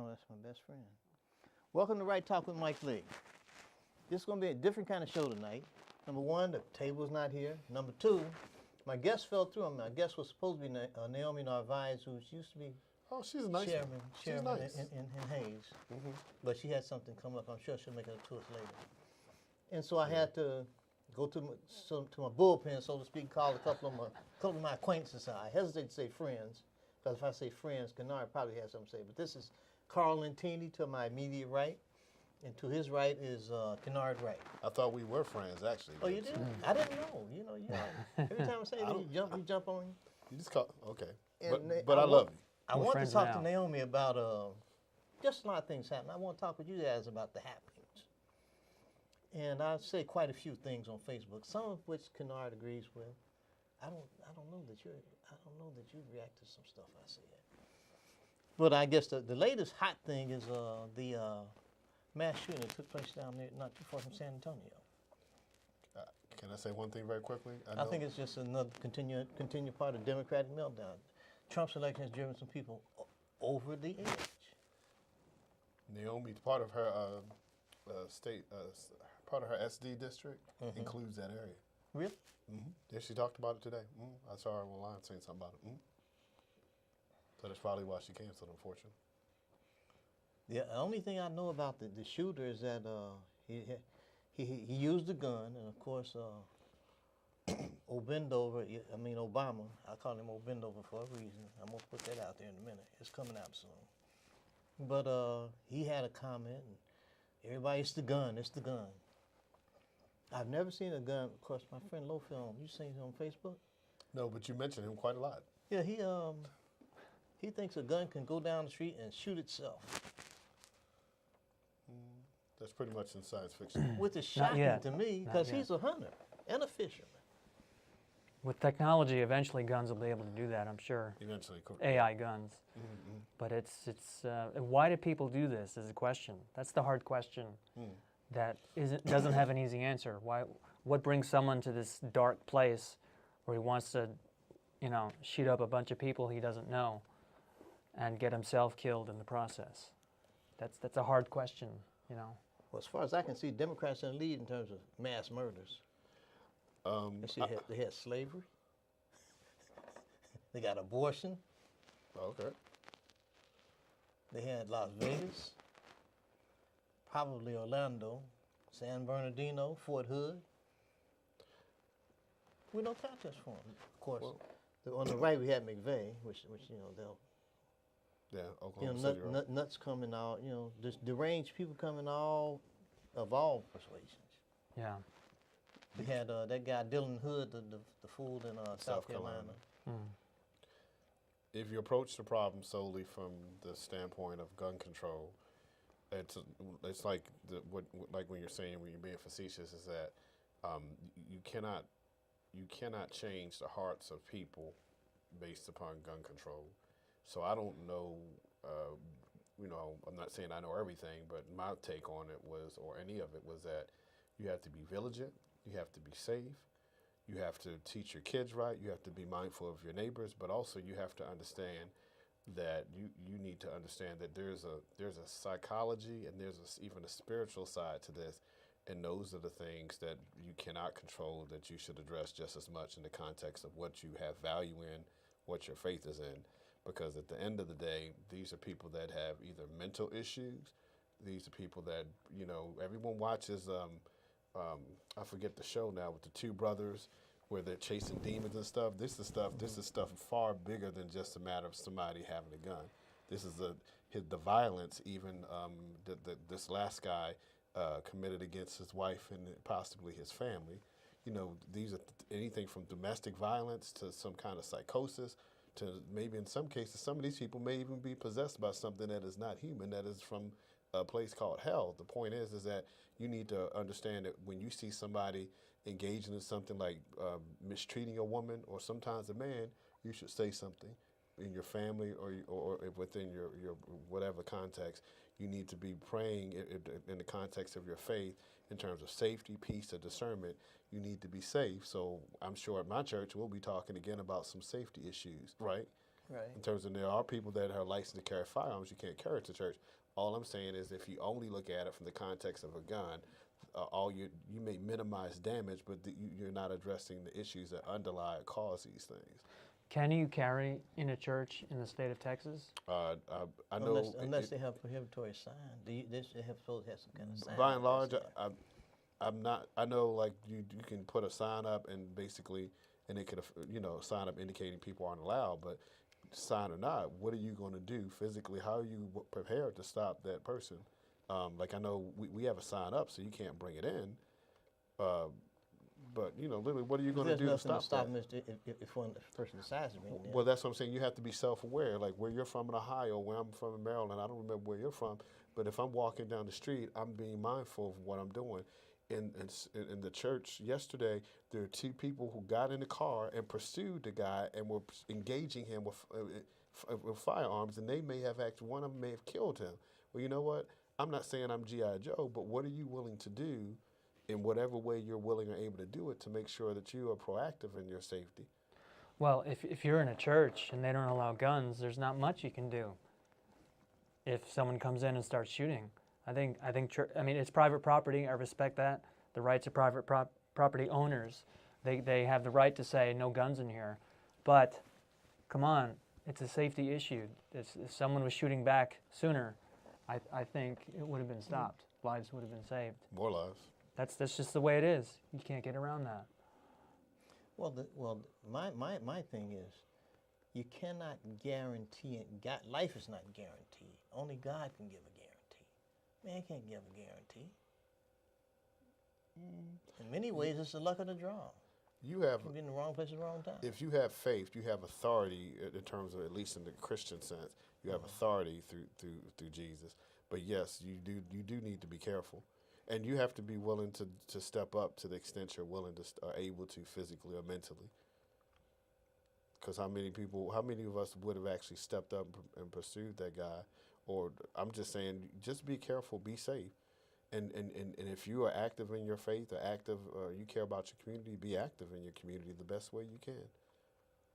Oh, that's my best friend. Welcome to Right Talk with Mike Lee. This is going to be a different kind of show tonight. Number one, the table's not here. Number two, my guest fell through. My guest was supposed to be Naomi Narvaez, who used to be she's a nice chairman nice. in Hayes. Mm-hmm. But she had something come up. I'm sure she'll make it to us later. And so I had to go to my bullpen, so to speak, call a couple of my acquaintances. I hesitate to say friends, because if I say friends, Kennard probably has something to say. But this is Karl Lentini to my immediate right, and to his right is Kennard Wright. I thought we were friends, actually. Oh, you did? I didn't know. Every time I say that, you jump on you. You just call, okay. And But I love you. I want to talk to Naomi about just a lot of things happening. I want to talk with you guys about the happenings. And I say quite a few things on Facebook, some of which Kennard agrees with. I don't know that you react to some stuff I said. But I guess the latest hot thing is the mass shooting that took place down there, not too far from San Antonio. Can I say one thing very quickly? I think it's just another continued part of Democratic meltdown. Trump's election has driven some people over the edge. Naomi, part of her part of her SD district includes that area. Really? Mm-hmm. Yeah, she talked about it today. I saw her online saying something about it. So that's probably why she canceled, unfortunately. Yeah, the only thing I know about the shooter is that he used a gun, and of course, Obama, I call him Obendover for a reason. I'm going to put that out there in a minute. It's coming out soon. But he had a comment, and everybody, it's the gun. I've never seen a gun. Of course, my friend Lofilm, you seen him on Facebook? No, but you mentioned him quite a lot. Yeah, he thinks a gun can go down the street and shoot itself. That's pretty much in science fiction. Which is shocking to me, because he's a hunter and a fisherman. With technology, eventually guns will be able to do that, I'm sure. Eventually. AI guns. Mm-hmm. But it's why do people do this is a question. That's the hard question that doesn't have an easy answer. What brings someone to this dark place where he wants to, shoot up a bunch of people he doesn't know and get himself killed in the process? That's a hard question, Well, as far as I can see, Democrats are in the lead in terms of mass murders. They had slavery. They got abortion. Okay. They had Las Vegas, probably Orlando, San Bernardino, Fort Hood. We don't count this for them, of course. Well, on the right, we had McVeigh, which they'll. Yeah, Oklahoma City. Nuts coming out, just deranged people coming of all persuasions. Yeah. We had that guy Dylan Hood, the fool in South Carolina. If you approach the problem solely from the standpoint of gun control, it's like like when you're saying, when you're being facetious, is that you cannot change the hearts of people based upon gun control. So I don't know, I'm not saying I know everything, but my take on it was, or any of it was, that you have to be vigilant, you have to be safe, you have to teach your kids right, you have to be mindful of your neighbors, but also you have to understand that you need to understand that there's a psychology and there's even a spiritual side to this, and those are the things that you cannot control, that you should address just as much in the context of what you have value in, what your faith is in. Because at the end of the day, these are people that have either mental issues. These are people that, everyone watches, I forget the show now, with the two brothers where they're chasing demons and stuff. This is stuff far bigger than just a matter of somebody having a gun. This is the violence, even this last guy committed against his wife and possibly his family. These are anything from domestic violence to some kind of psychosis, to maybe in some cases, some of these people may even be possessed by something that is not human, that is from a place called hell. The point is that you need to understand that when you see somebody engaging in something like mistreating a woman or sometimes a man, you should say something. In your family or within your whatever context, you need to be praying in the context of your faith in terms of safety, peace, and discernment. You need to be safe. So I'm sure at my church we'll be talking again about some safety issues, right? Right. In terms of there are people that are licensed to carry firearms, you can't carry it to church. All I'm saying is if you only look at it from the context of a gun, you may minimize damage, but you're not addressing the issues that underlie or cause these things. Can you carry in a church in the state of Texas? I know Unless they have prohibitory sign. They have supposed to have some kind of sign. by and large, I'm not. I know like you can put a sign up and basically, and it could sign up indicating people aren't allowed. But sign or not, what are you going to do physically? How are you prepared to stop that person? Like I know we have a sign up, so you can't bring it in. But literally, what are you going to do to stop that? Them if one person decides to bring it in. Well, that's what I'm saying. You have to be self-aware. Like where you're from in Ohio, where I'm from in Maryland, I don't remember where you're from, but if I'm walking down the street, I'm being mindful of what I'm doing. In the church yesterday, there are two people who got in the car and pursued the guy and were engaging him with firearms, and they may have one of them may have killed him. Well, you know what? I'm not saying I'm G.I. Joe, but what are you willing to do in whatever way you're willing or able to do it to make sure that you are proactive in your safety? Well, if you're in a church and they don't allow guns, there's not much you can do. If someone comes in and starts shooting, I think it's private property. I respect that. The rights of private property owners, they have the right to say no guns in here. But come on, it's a safety issue. If someone was shooting back sooner, I think it would have been stopped. Lives would have been saved. More lives. That's just the way it is. You can't get around that. Well, my thing is, you cannot guarantee it. Life is not guaranteed. Only God can give a guarantee. Man can't give a guarantee. In many ways, it's the luck of the draw. You have be in the wrong place at the wrong time. If you have faith, you have authority in terms of, at least in the Christian sense, you have authority through Jesus. But yes, you do need to be careful, and you have to be willing to step up to the extent you're willing to are able to physically or mentally. Because how many of us would have actually stepped up and pursued that guy? Or I'm just saying, just be careful, be safe. And if you are active in your faith or you care about your community, be active in your community the best way you can.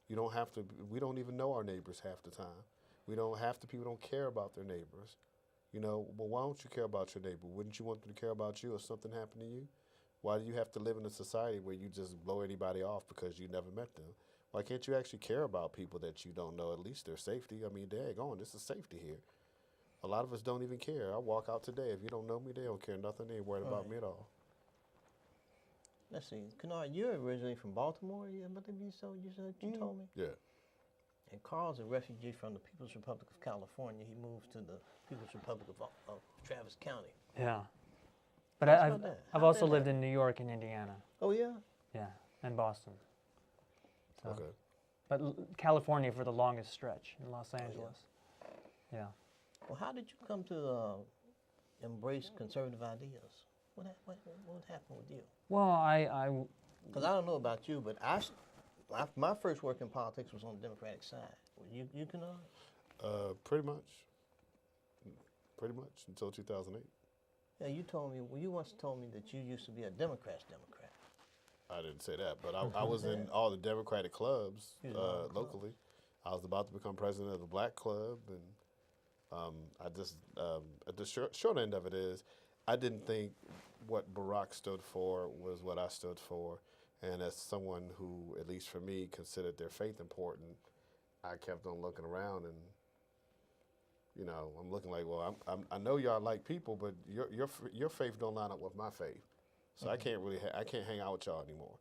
You don't have to. We don't even know our neighbors half the time. People don't care about their neighbors. Well, why don't you care about your neighbor? Wouldn't you want them to care about you if something happened to you? Why do you have to live in a society where you just blow anybody off because you never met them? Why can't you actually care about people that you don't know, at least their safety? I mean, daggone, this is safety here. A lot of us don't even care. I walk out today. If you don't know me, they don't care nothing. They ain't worried about me at all. Let's see. Kennard, you're originally from Baltimore? You told me? Yeah. And Karl's a refugee from the People's Republic of California. He moved to the People's Republic of Travis County. Yeah. But I've also lived in New York and Indiana. Oh, yeah? Yeah, and Boston. So, Okay. But California for the longest stretch in Los Angeles. Yeah. Well, how did you come to embrace conservative ideas? What happened with you? Well, because I don't know about you, but my first work in politics was on the Democratic side. You can Pretty much until 2008. Yeah, you once told me that you used to be a Democrat. I didn't say that, but I was in all the Democratic clubs locally. I was about to become president of the Black Club, and I just the short end of it is, I didn't think what Barack stood for was what I stood for, and as someone who, at least for me, considered their faith important, I kept on looking around, and I'm looking like, well, I know y'all like people, but your faith don't line up with my faith, so I can't hang out with y'all anymore.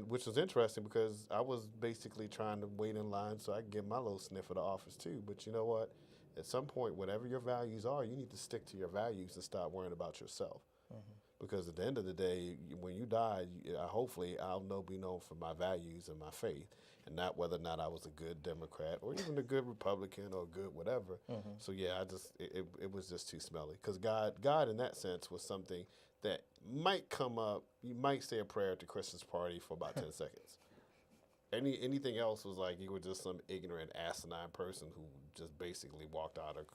Which was interesting because I was basically trying to wait in line so I could get my little sniff of the office too. But you know what? At some point, whatever your values are, you need to stick to your values and stop worrying about yourself. Because at the end of the day, when you die, hopefully I'll be known for my values and my faith, and not whether or not I was a good Democrat or even a good Republican or good whatever. So yeah, it was just too smelly. Because God in that sense was something that might come up. You might say a prayer at the Christmas party for about 10 seconds. Anything else was like you were just some ignorant, asinine person who just basically walked out of,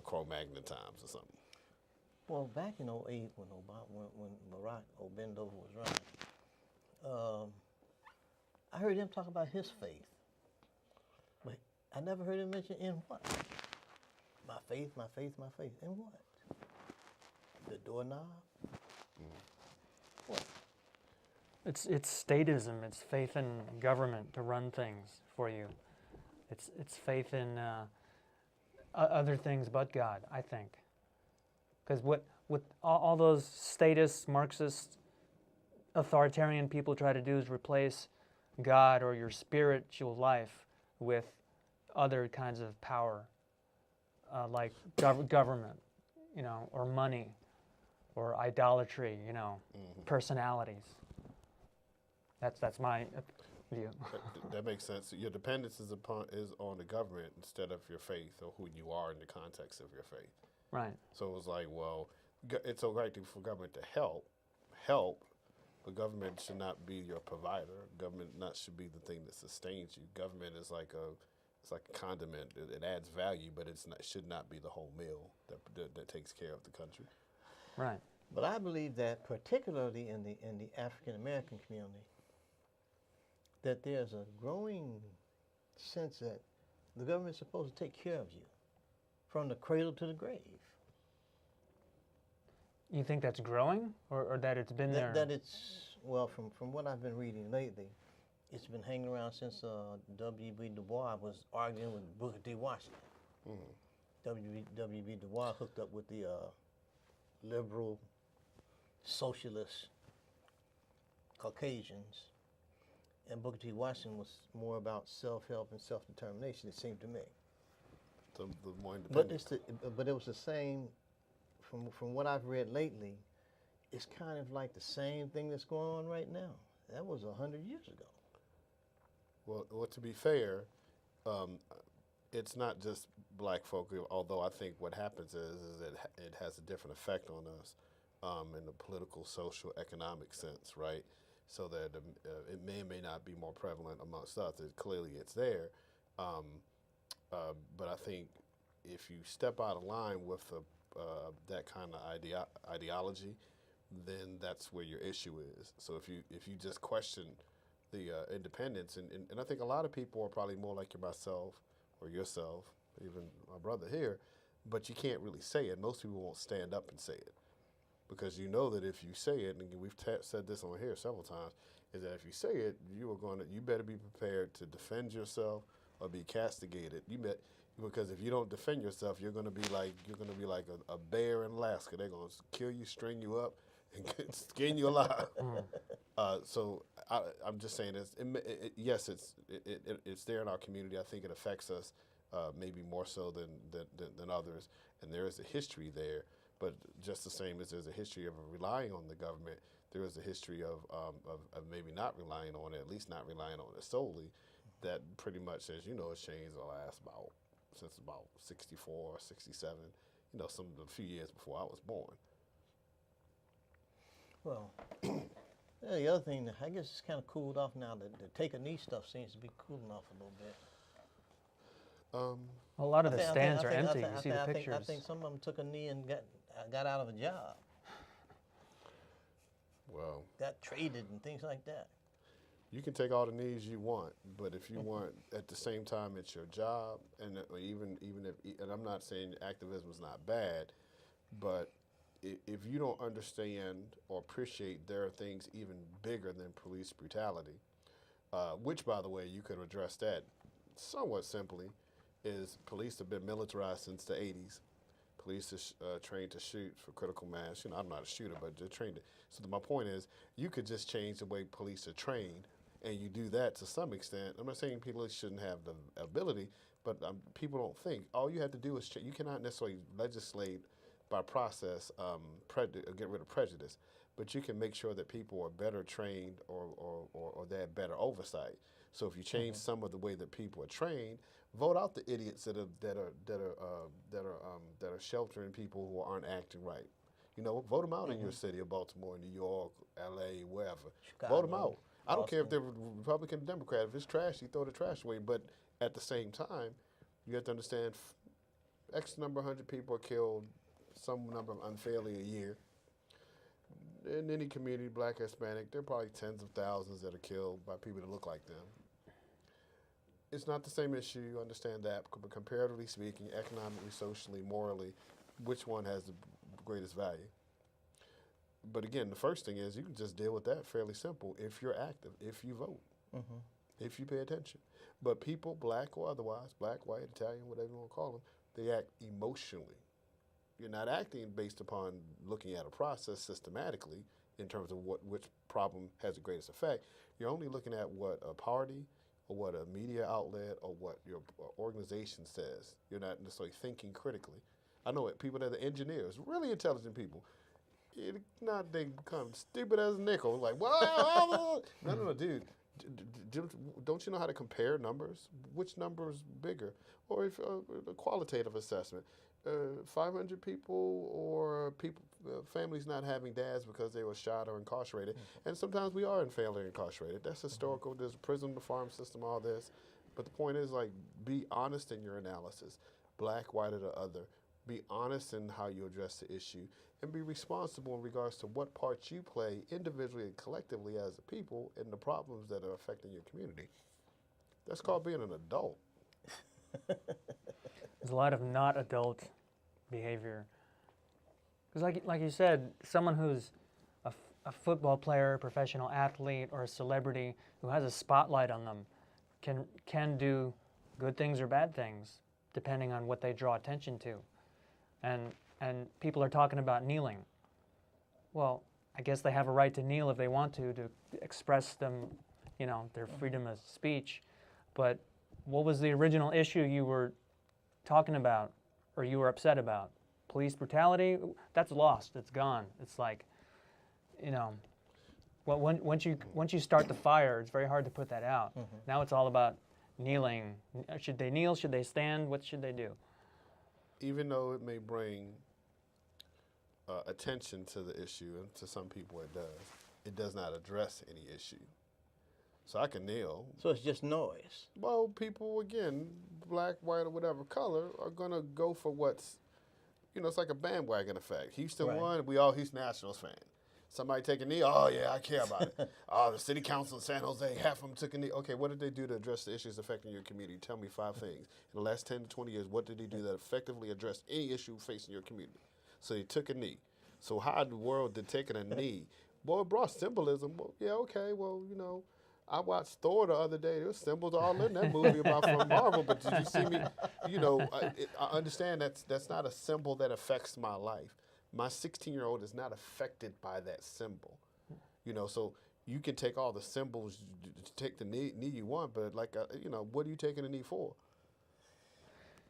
Cro-Magnon times or something. Well, back in 2008, when Barack Obendova was running, I heard him talk about his faith. I never heard him mention in what? My faith, my faith, my faith. In what? The doorknob? What? It's statism. It's faith in government to run things for you. It's faith in other things but God, I think. Because what all those statist, Marxist, authoritarian people try to do is replace God or your spiritual life with other kinds of power, like government, or money, or idolatry, personalities. That's my view. That makes sense. Your dependence is on the government instead of your faith or who you are in the context of your faith. Right. So it was like, well, it's all right for government to help, but government should not be your provider. Government should be the thing that sustains you. Government is like a condiment. It adds value, but it should not be the whole meal that takes care of the country. Right. But I believe that particularly in the African American community, that there's a growing sense that the government's supposed to take care of you from the cradle to the grave. You think that's growing, or that it's been there? That it's, well, from what I've been reading lately, it's been hanging around since W.B. Du Bois was arguing with Booker T. Washington. W.B. Du Bois hooked up with the liberal, socialist Caucasians, and Booker T. Washington was more about self-help and self-determination, it seemed to me. The more But independent. but it was the same, from what I've read lately, it's kind of like the same thing that's going on right now. That was 100 years ago. Well, to be fair, it's not just black folk, although I think what happens is that it has a different effect on us in the political, social, economic sense, right? So that it may or may not be more prevalent amongst us. Clearly it's there. But I think if you step out of line with that kind of ideology, then that's where your issue is. So if you just question the independence, and I think a lot of people are probably more like myself or yourself, even my brother here, but you can't really say it. Most people won't stand up and say it because you know that if you say it, and we've said this on here several times, is that if you say it, you better be prepared to defend yourself or be castigated. Because if you don't defend yourself, you're gonna be like a bear in Alaska. They're gonna kill you, string you up, and skin you alive. So I'm just saying this. Yes, it's there in our community. I think it affects us maybe more so than others, and there is a history there. But just the same as there's a history of relying on the government, there is a history of maybe not relying on it, at least not relying on it solely. That pretty much, as you know, has changed since about 64, 67, a few years before I was born. Well, the other thing, I guess it's kind of cooled off now. The take a knee stuff seems to be cooling off a little bit. A lot of the stands are empty. You see the pictures. I think some of them took a knee and got out of a job. Well, got traded and things like that. You can take all the knees you want, but if you want, at the same time, it's your job, and even if, and I'm not saying activism is not bad, but if you don't understand or appreciate there are things even bigger than police brutality, which, by the way, you could address that somewhat simply, is police have been militarized since the 80s. Police is trained to shoot for critical mass. I'm not a shooter, but they're trained. So my point is, you could just change the way police are trained, and you do that to some extent. I'm not saying people shouldn't have the ability, but people don't think. All you have to do is you cannot necessarily legislate by process, get rid of prejudice, but you can make sure that people are better trained or they have better oversight. So if you change some of the way that people are trained, vote out the idiots that are sheltering people who aren't acting right. Vote them out in your city of Baltimore, New York, L.A., wherever. Chicago, vote them out. I don't care if they're Republican or Democrat. If it's trash, you throw the trash away. But at the same time, you have to understand X number 100 people are killed, some number unfairly a year. In any community, black, Hispanic, there are probably tens of thousands that are killed by people that look like them. It's not the same issue. You understand that, but comparatively speaking, economically, socially, morally, which one has the greatest value? But again, the first thing is you can just deal with that fairly simple if you're active, if you vote, if you pay attention. But people, black or otherwise, black, white, Italian, whatever you want to call them, they act emotionally. You're not acting based upon looking at a process systematically in terms of which problem has the greatest effect. You're only looking at what a party or what a media outlet or what your organization says. You're not necessarily thinking critically. I know it, people that are engineers, really intelligent people, they become stupid as a nickel. Like, well, no, dude. Don't you know how to compare numbers? Which number is bigger? Or if a qualitative assessment, 500 people or people, families not having dads because they were shot or incarcerated. And sometimes we are in family incarcerated. That's historical. There's a prison, the farm system, all this. But the point is, like, be honest in your analysis. Black, white, or the other. Be honest in how you address the issue. And be responsible in regards to what part you play individually and collectively as a people in the problems that are affecting your community. That's called being an adult. There's a lot of not adult behavior. Because like you said, someone who's a football player, professional athlete, or a celebrity who has a spotlight on them can do good things or bad things depending on what they draw attention to. And people are talking about kneeling. Well, I guess they have a right to kneel if they want to express their freedom of speech. But what was the original issue you were talking about or you were upset about? Police brutality? That's lost. It's gone. It's like, well, once you start the fire, it's very hard to put that out. Now it's all about kneeling. Should they kneel? Should they stand? What should they do? Even though it may bring attention to the issue, and to some people it does not address any issue. So I can kneel. So it's just noise. Well, people, again, black, white, or whatever color, are going to go for what's, it's like a bandwagon effect. Houston won, we all Houston Nationals fans. Somebody take a knee, oh, yeah, I care about it. Oh, the city council in San Jose, half of them took a knee. Okay, what did they do to address the issues affecting your community? Tell me 5 things. In the last 10 to 20 years, what did they do that effectively addressed any issue facing your community? So they took a knee. So how in the world did taking a knee? Well, it brought symbolism. Well, yeah, okay, well, I watched Thor the other day. There were symbols all in that movie about from Marvel. But did you see me? I understand that's not a symbol that affects my life. My 16-year-old is not affected by that symbol. So you can take all the symbols, take the knee you want, but what are you taking a knee for?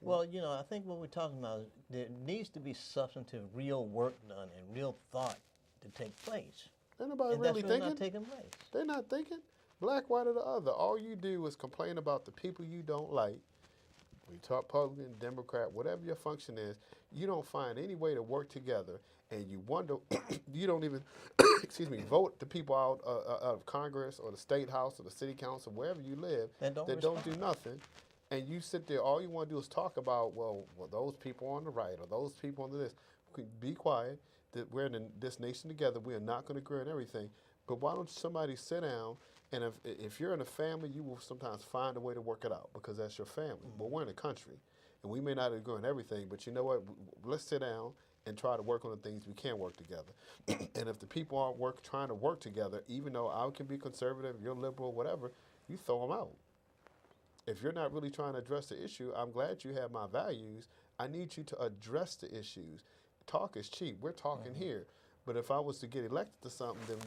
Well, I think what we're talking about is there needs to be substantive, real work done and real thought to take place. Ain't nobody and really that's really thinking. not taking place. They're not thinking. Black, white, or the other. All you do is complain about the people you don't like. We talk Republican, Democrat, whatever your function is. You don't find any way to work together, and you wonder. You don't even, vote the people out of Congress or the state house or the city council, wherever you live, that don't do nothing. And you sit there. All you want to do is talk about well, those people on the right or those people on this. Be quiet. That we're in this nation together. We are not going to agree on everything. But why don't somebody sit down? And if you're in a family, you will sometimes find a way to work it out because that's your family. But we're in a country, and we may not agree on everything, but you know what? Let's sit down and try to work on the things we can work together. And if the people aren't trying to work together, even though I can be conservative, you're liberal, whatever, you throw them out. If you're not really trying to address the issue, I'm glad you have my values. I need you to address the issues. Talk is cheap. We're talking here. But if I was to get elected to something, then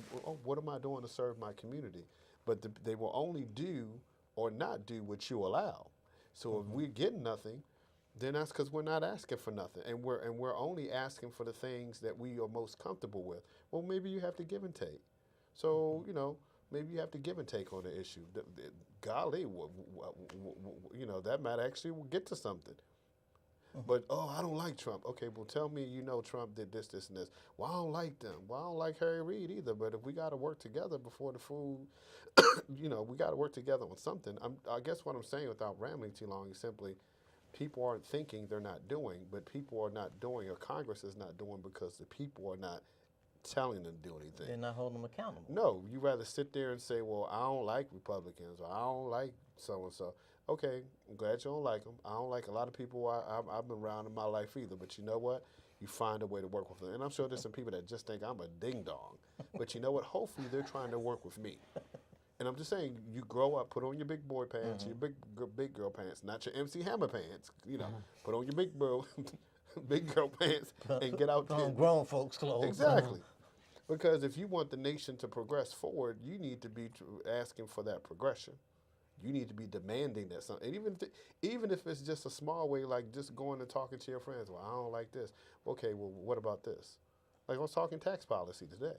what am I doing to serve my community? But they will only do or not do what you allow. So if we're getting nothing, then that's because we're not asking for nothing, and we're only asking for the things that we are most comfortable with. Well, maybe you have to give and take. So maybe you have to give and take on the issue. Golly, that might actually get to something. But, I don't like Trump. Okay, well, tell me Trump did this, this, and this. Well, I don't like them. Well, I don't like Harry Reid either. But if we got to work together before the food, we got to work together on something. I guess what I'm saying without rambling too long is simply people aren't thinking, they're not doing. But people are not doing, or Congress is not doing because the people are not telling them to do anything. They're not holding them accountable. No, you rather sit there and say, well, I don't like Republicans, or I don't like so-and-so. Okay, I'm glad you don't like them. I don't like a lot of people I've been around in my life either, but you know what? You find a way to work with them. And I'm sure there's some people that just think I'm a ding-dong. But you know what? Hopefully they're trying to work with me. And I'm just saying, you grow up, put on your big boy pants, your big girl pants, not your MC Hammer pants. You know, put on your big girl pants and get out there. Grown folks' clothes. Exactly. Because if you want the nation to progress forward, you need to be asking for that progression. You need to be demanding that something. And even if it's just a small way, like just going and talking to your friends. Well, I don't like this. Okay, well, what about this? Like I was talking tax policy today.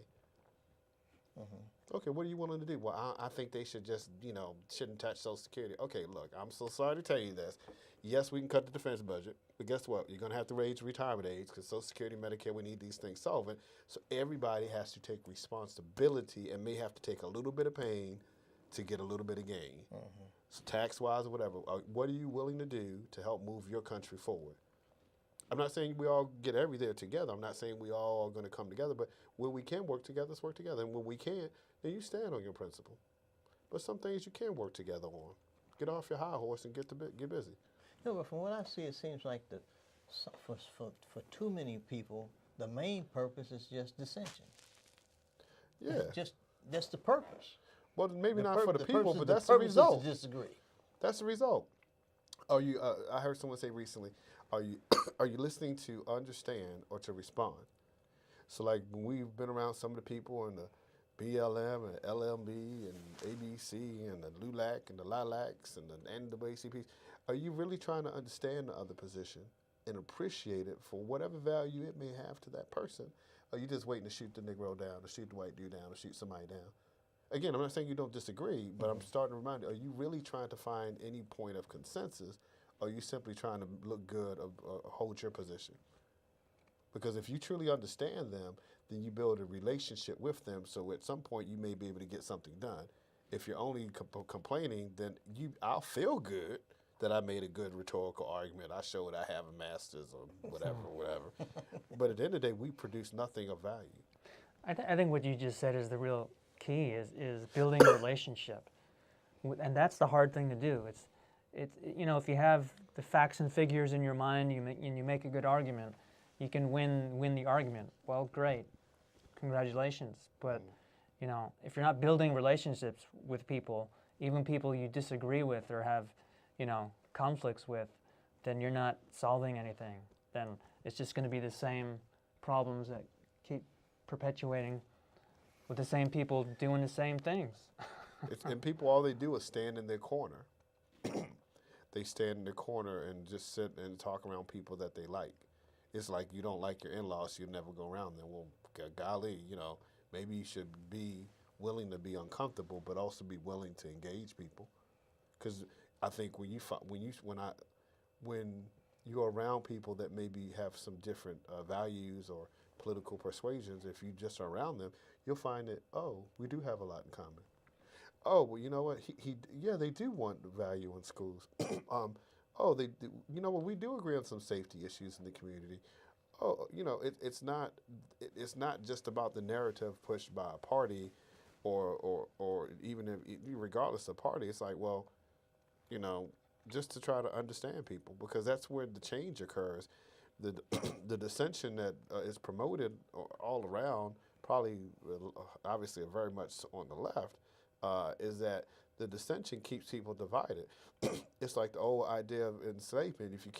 Okay, what are you willing to do? Well, I think they should just, shouldn't touch Social Security. Okay, look, I'm so sorry to tell you this. Yes, we can cut the defense budget, but guess what? You're going to have to raise retirement age because Social Security, Medicare, we need these things solvent. So everybody has to take responsibility and may have to take a little bit of pain to get a little bit of gain. So tax-wise or whatever, what are you willing to do to help move your country forward? I'm not saying we all get everything together. I'm not saying we all are going to come together, but when we can work together, let's work together. And when we can't, then you stand on your principle. But some things you can work together on. Get off your high horse and get busy. No, but from what I see, it seems like for too many people, the main purpose is just dissension. Yeah. That's the purpose. Well, maybe The not for the people, purpose- but the that's the purpose is result. to disagree. That's the result. Are you? I heard someone say recently, are you listening to understand or to respond? So like when we've been around some of the people in the BLM and LMB and ABC and the LULAC and the LILACs and the NAACPs, are you really trying to understand the other position and appreciate it for whatever value it may have to that person? Or are you just waiting to shoot the Negro down, to shoot the white dude down, to shoot somebody down? Again, I'm not saying you don't disagree, but I'm starting to remind you, are you really trying to find any point of consensus, or are you simply trying to look good or hold your position? Because if you truly understand them, then you build a relationship with them, so at some point you may be able to get something done. If you're only complaining, then I'll feel good that I made a good rhetorical argument. I showed I have a master's or whatever. But at the end of the day, we produce nothing of value. I think what you just said is the real key is building a relationship, and that's the hard thing to do. It's if you have the facts and figures in your mind, and you make a good argument, you can win the argument. Well, great, congratulations. But if you're not building relationships with people, even people you disagree with or have conflicts with, then you're not solving anything. Then it's just going to be the same problems that keep perpetuating, with the same people doing the same things. And people, all they do is stand in their corner. They stand in their corner and just sit and talk around people that they like. It's like you don't like your in-laws, so you'll never go around them. Well, golly, maybe you should be willing to be uncomfortable, but also be willing to engage people. Because I think when you're around people that maybe have some different values or political persuasions, if you just are around them, you'll find that, we do have a lot in common. Oh, well, you know what? They do want value in schools. They do, we do agree on some safety issues in the community. It's not just about the narrative pushed by a party, or even regardless of party. It's like, well, just to try to understand people, because that's where the change occurs. The dissension that is promoted all around, probably obviously very much on the left, is that the dissension keeps people divided. It's like the old idea of enslavement. If you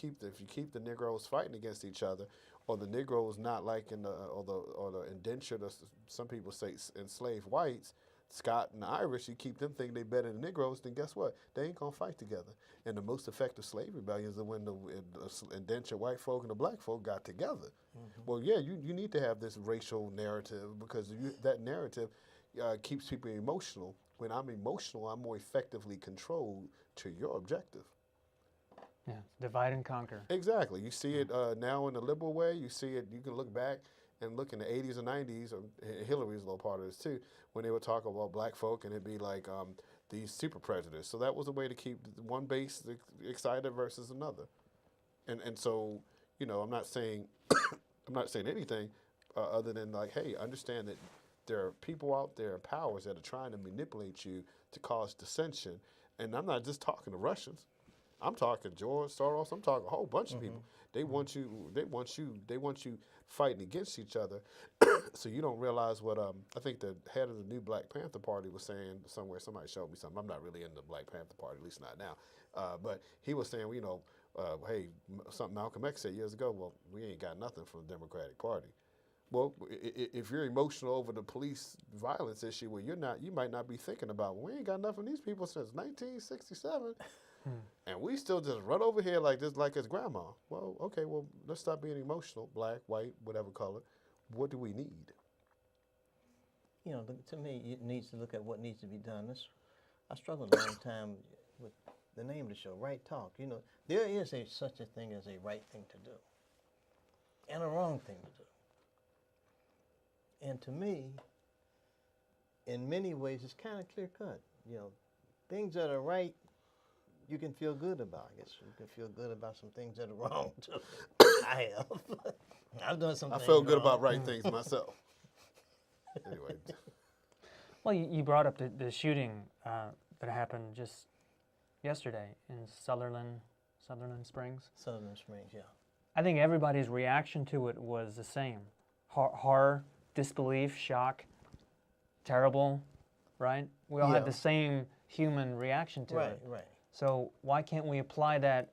keep the Negroes fighting against each other, or the Negroes not liking the indentured, some people say enslaved whites, Scott and the Irish, you keep them thinking they better than Negroes, then guess what? They ain't gonna fight together. And the most effective slave rebellions are when the indentured white folk and the black folk got together. Well, yeah, you need to have this racial narrative, because that narrative keeps people emotional. When I'm emotional, I'm more effectively controlled to your objective. Yeah, divide and conquer. Exactly. You see it now in the liberal way. You see it. You can look back and look in the 80s and 90s, or Hillary's a little part of this too, when they would talk about black folk, and it'd be like these super prejudice. So that was a way to keep one base excited versus another. And so, I'm not saying anything. other than like, hey, understand that there are people out there and powers that are trying to manipulate you to cause dissension. And I'm not just talking to Russians. I'm talking George Soros. I'm talking a whole bunch of people. They want you. They want you. They want you fighting against each other. So you don't realize what I think the head of the new Black Panther Party was saying somewhere. Somebody showed me something. I'm not really in the Black Panther Party, at least not now. But he was saying, you know, hey, something Malcolm X said years ago. Well, we ain't got nothing from the Democratic Party. Well, if you're emotional over the police violence issue, well, you might not be thinking about, well, we ain't got enough of these people since 1967, and we still just run over here like this, like it's grandma. Well, okay, well, let's stop being emotional, black, white, whatever color. What do we need? You know, to me, it needs to look at what needs to be done. I struggled a long time with the name of the show, Right Talk. You know, there is such a thing as a right thing to do and a wrong thing to do. And to me, in many ways, it's kind of clear cut. You know, things that are right, you can feel good about. I guess you can feel good about some things that are wrong too. I have. I've done some. I things felt good wrong. about right things myself. Anyway. Well, you brought up the shooting that happened just yesterday in Sutherland Springs. Sutherland Springs, yeah. I think everybody's reaction to it was the same: horror, disbelief, shock, terrible, right? We all had the same human reaction to it. Right. So why can't we apply that,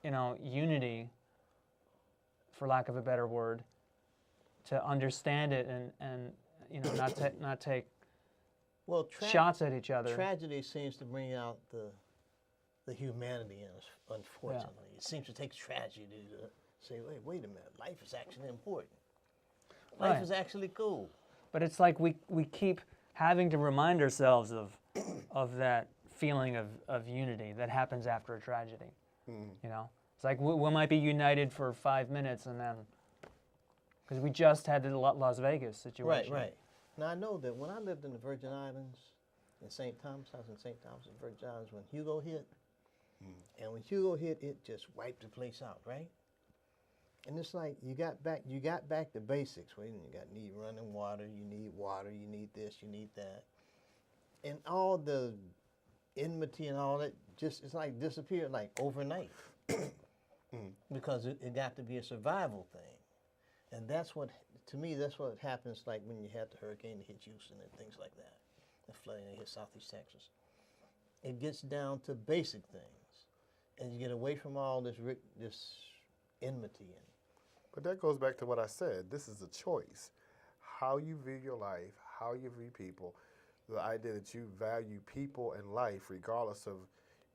you know, unity, for lack of a better word, to understand it and you know, not take shots at each other? Tragedy seems to bring out the humanity in us, unfortunately. It seems to take tragedy to say, wait a minute, life is actually important. Life is actually cool. But it's like we keep having to remind ourselves of that feeling of unity that happens after a tragedy. You know, it's like we might be united for 5 minutes and then, because we just had the Las Vegas situation. Right. Now I know that when I lived in the Virgin Islands, in St. Thomas, I was in St. Thomas, in Virgin Islands, when Hugo hit, and when Hugo hit, it just wiped the place out, right? And it's like you got back to basics. Well, you need running water, you need this, you need that. And all the enmity and all that it's like disappeared like overnight. Because it got to be a survival thing. And that's what happens like when you had the hurricane that hit Houston and things like that. The flooding that hit Southeast Texas. It gets down to basic things. And you get away from all this enmity. But that goes back to what I said. This is a choice. How you view your life, how you view people, the idea that you value people and life regardless of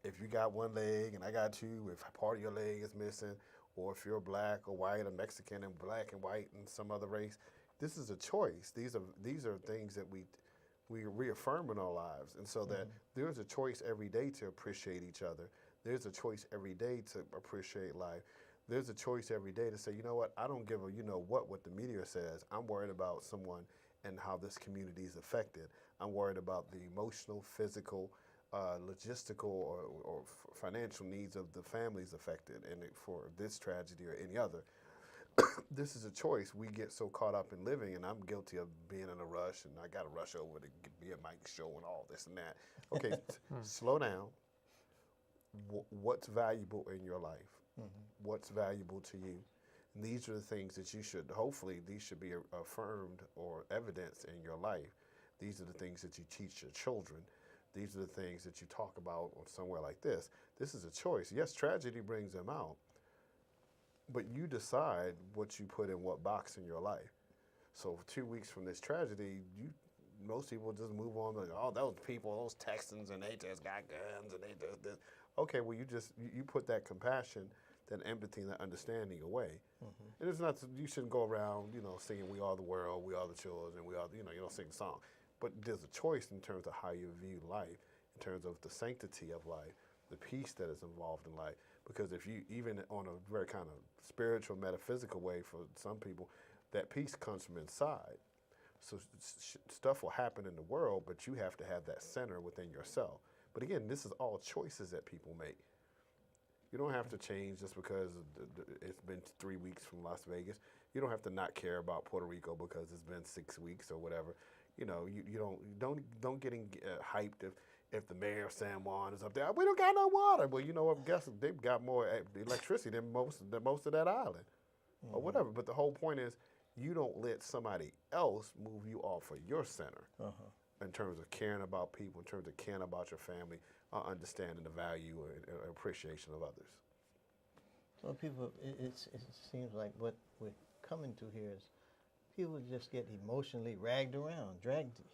if you got one leg and I got two, if part of your leg is missing, or if you're black or white or Mexican and black and white and some other race. This is a choice. These are things that we reaffirm in our lives. And so that there's a choice every day to appreciate each other. There's a choice every day to appreciate life. There's a choice every day to say, you know what, I don't give a what the media says. I'm worried about someone and how this community is affected. I'm worried about the emotional, physical, logistical, or financial needs of the families affected for this tragedy or any other. This is a choice. We get so caught up in living, and I'm guilty of being in a rush, and I got to rush over to be at Mike's show and all this and that. Okay, slow down. What's valuable in your life? What's valuable to you? And these are the things that hopefully these should be affirmed or evidenced in your life. These are the things that you teach your children. These are the things that you talk about on somewhere like this. This is a choice. Yes, tragedy brings them out, but you decide what you put in what box in your life. So 2 weeks from this tragedy, most people just move on like, oh, those people, those Texans, and they just got guns, and they just this. Okay, well, you put that compassion, that empathy, and that understanding away. And it's not, you shouldn't go around, singing "We Are the World," "We Are the Children," "We Are," you don't sing the song. But there's a choice in terms of how you view life, in terms of the sanctity of life, the peace that is involved in life. Because if you, even on a very kind of spiritual, metaphysical way for some people, that peace comes from inside. So stuff will happen in the world, but you have to have that center within yourself. But again, this is all choices that people make. You don't have to change just because it's been 3 weeks from Las Vegas. You don't have to not care about Puerto Rico because it's been 6 weeks or whatever. You know, you don't get hyped if the mayor of San Juan is up there. We don't got no water. Well, you know what? I'm guessing they've got more electricity than most of that island, or whatever. But the whole point is, you don't let somebody else move you off of your center in terms of caring about people, in terms of caring about your family, understanding the value and appreciation of others. So people, it seems like what we're coming to here is people just get emotionally dragged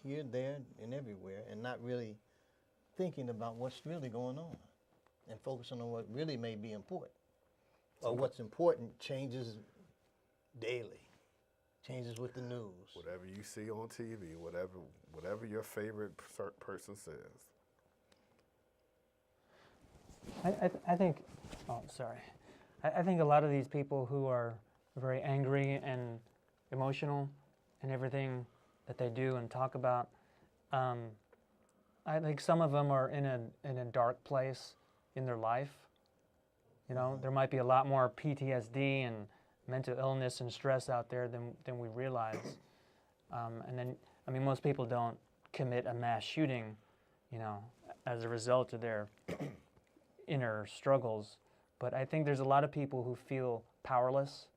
here, there, and everywhere, and not really thinking about what's really going on and focusing on what really may be important. Or what's important changes daily, changes with the news. Whatever you see on TV, whatever your favorite person says. I think, oh, sorry. I think a lot of these people who are very angry and emotional in everything that they do and talk about, I think some of them are in a dark place in their life. You know, there might be a lot more PTSD and mental illness and stress out there than we realize. And then, I mean, most people don't commit a mass shooting, you know, as a result of their inner struggles. But I think there's a lot of people who feel powerless,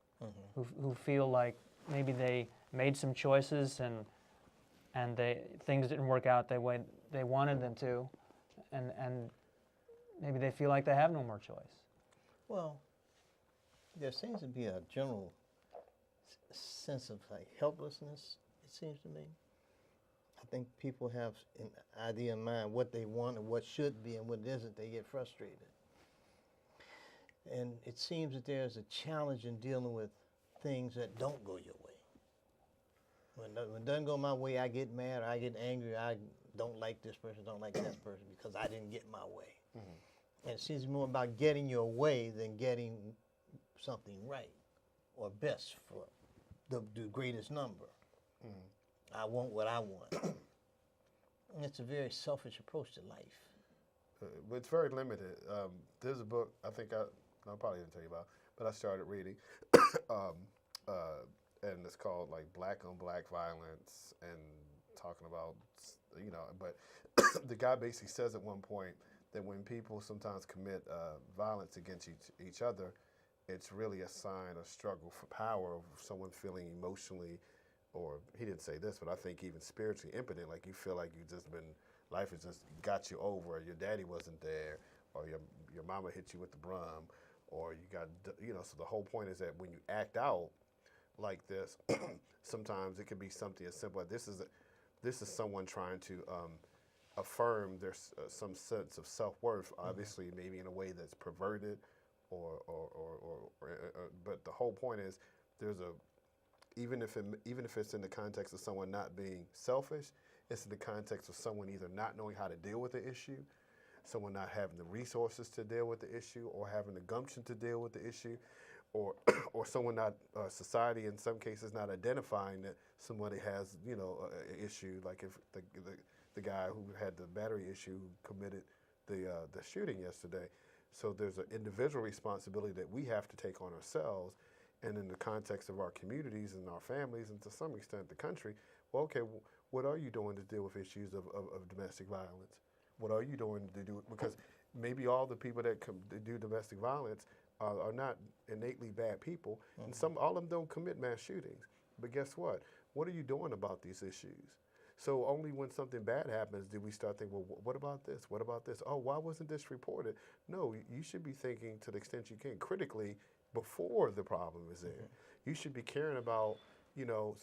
who feel like maybe they made some choices and things didn't work out the way they wanted them to, and maybe they feel like they have no more choice. Well, there seems to be a general sense of like helplessness, it seems to me. I think people have an idea in mind what they want and what should be and what isn't. They get frustrated. And it seems that there's a challenge in dealing with things that don't go your way. When it doesn't go my way, I get mad, or I get angry, I don't like this person, don't like that person because I didn't get my way. And it seems more about getting your way than getting something right or best for the greatest number. I want what I want. And it's a very selfish approach to life. But it's very limited. There's a book I probably didn't tell you about, but I started reading, and it's called like Black on Black Violence, and talking about, you know, but the guy basically says at one point that when people sometimes commit violence against each other, it's really a sign of struggle for power, of someone feeling emotionally, or he didn't say this, but I think even spiritually impotent, like you feel like life has just got you over, your daddy wasn't there, or your mama hit you with the broom, or you got, you know, so the whole point is that when you act out like this, sometimes it can be something as simple as this is someone trying to affirm there's some sense of self-worth, obviously maybe in a way that's perverted, but the whole point is even if it's in the context of someone not being selfish, it's in the context of someone either not knowing how to deal with the issue, someone not having the resources to deal with the issue, or having the gumption to deal with the issue, or someone not, society in some cases not identifying that somebody has, you know, an issue, like if the guy who had the battery issue committed the shooting yesterday. So there's an individual responsibility that we have to take on ourselves, and in the context of our communities and our families, and to some extent the country, well, okay, what are you doing to deal with issues of domestic violence? What are you doing to do? Because maybe all the people that do domestic violence are not innately bad people, and all of them don't commit mass shootings. But guess what? What are you doing about these issues? So only when something bad happens do we start thinking, well, what about this? What about this? Oh, why wasn't this reported? No, you should be thinking, to the extent you can, critically before the problem is there. You should be caring about, your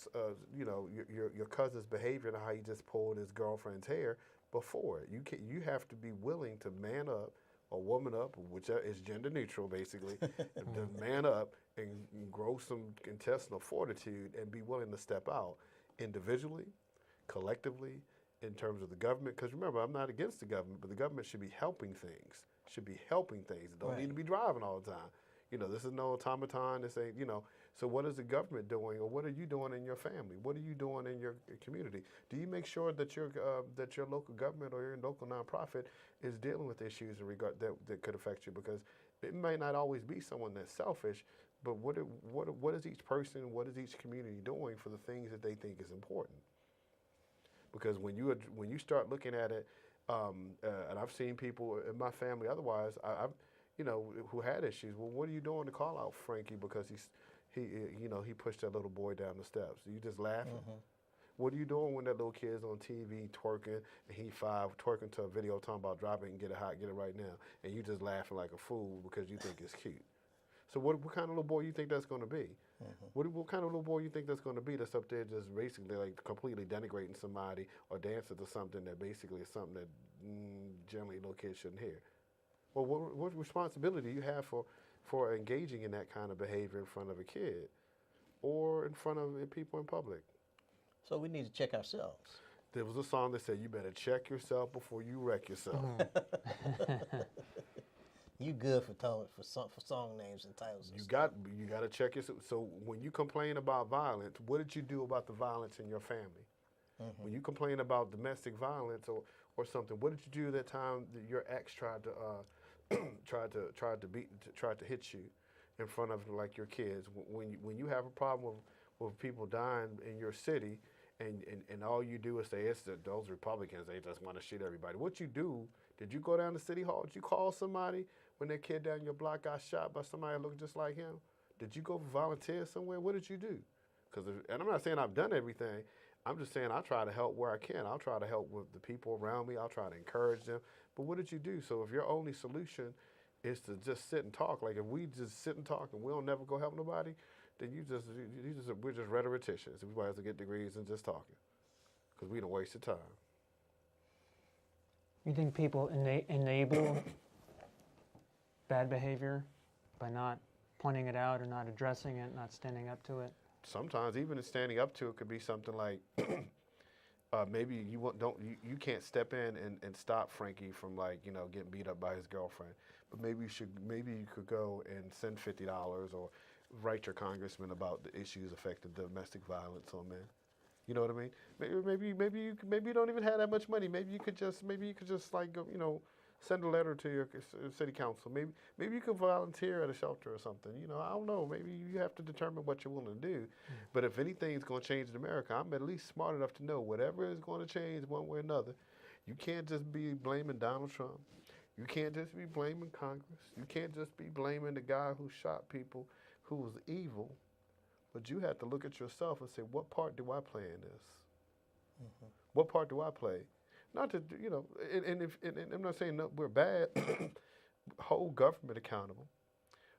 cousin's behavior and how he just pulled his girlfriend's hair before it. You have to be willing to man up or woman up, which is gender neutral, basically, to man up and grow some intestinal fortitude and be willing to step out individually, collectively, in terms of the government. Because remember, I'm not against the government, but the government should be helping things. It don't need to be driving all the time. This is no automaton. This ain't, So what is the government doing, or what are you doing in your family? What are you doing in your community? Do you make sure that your local government or your local nonprofit is dealing with issues in regard that could affect you? Because it may not always be someone that's selfish, but what is each person, what is each community doing for the things that they think is important? Because when you start looking at it, and I've seen people in my family, otherwise, I've who had issues. Well, what are you doing to call out Frankie because he pushed that little boy down the steps? Are you just laughing? What are you doing when that little kid's on TV twerking and he 5 twerking to a video talking about drop it and get it hot, get it right now, and you just laughing like a fool because you think it's cute? So what kind of little boy you think that's going to be? What kind of little boy you think that's going to be that's up there just basically like completely denigrating somebody or dancing to something that basically is something that generally little kids shouldn't hear? Well, what responsibility do you have for engaging in that kind of behavior in front of a kid or in front of people in public? So we need to check ourselves. There was a song that said, "You better check yourself before you wreck yourself." You good for song names and titles. You got to check yourself. So when you complain about violence, what did you do about the violence in your family? When you complain about domestic violence or something, what did you do that time that your ex tried to hit you in front of like your kids? When you have a problem with people dying in your city, and all you do is say it's those Republicans, they just want to shoot everybody. What you do? Did you go down to City Hall? Did you call somebody when that kid down your block got shot by somebody that looked just like him? Did you go volunteer somewhere? What did you do? And I'm not saying I've done everything. I'm just saying I try to help where I can. I'll try to help with the people around me. I'll try to encourage them. But what did you do? So if your only solution is to just sit and talk, like if we just sit and talk and we'll never go help nobody, then we're just rhetoricians. Everybody has to get degrees and just talking, because we don't waste the time. You think people enable bad behavior by not pointing it out or not addressing it, not standing up to it? Sometimes even in standing up to it could be something like maybe you can't step in and stop Frankie from getting beat up by his girlfriend, but maybe you could go and send $50 or write your congressman about the issues affecting domestic violence on men. You know what I mean? Maybe you don't even have that much money. Maybe you could just send a letter to your city council. Maybe you could volunteer at a shelter or something. I don't know. Maybe you have to determine what you're willing to do. But if anything's going to change in America, I'm at least smart enough to know whatever is going to change one way or another. You can't just be blaming Donald Trump. You can't just be blaming Congress. You can't just be blaming the guy who shot people, who was evil. But you have to look at yourself and say, what part do I play in this? What part do I play? Not to, and I'm not saying we're bad. Hold government accountable.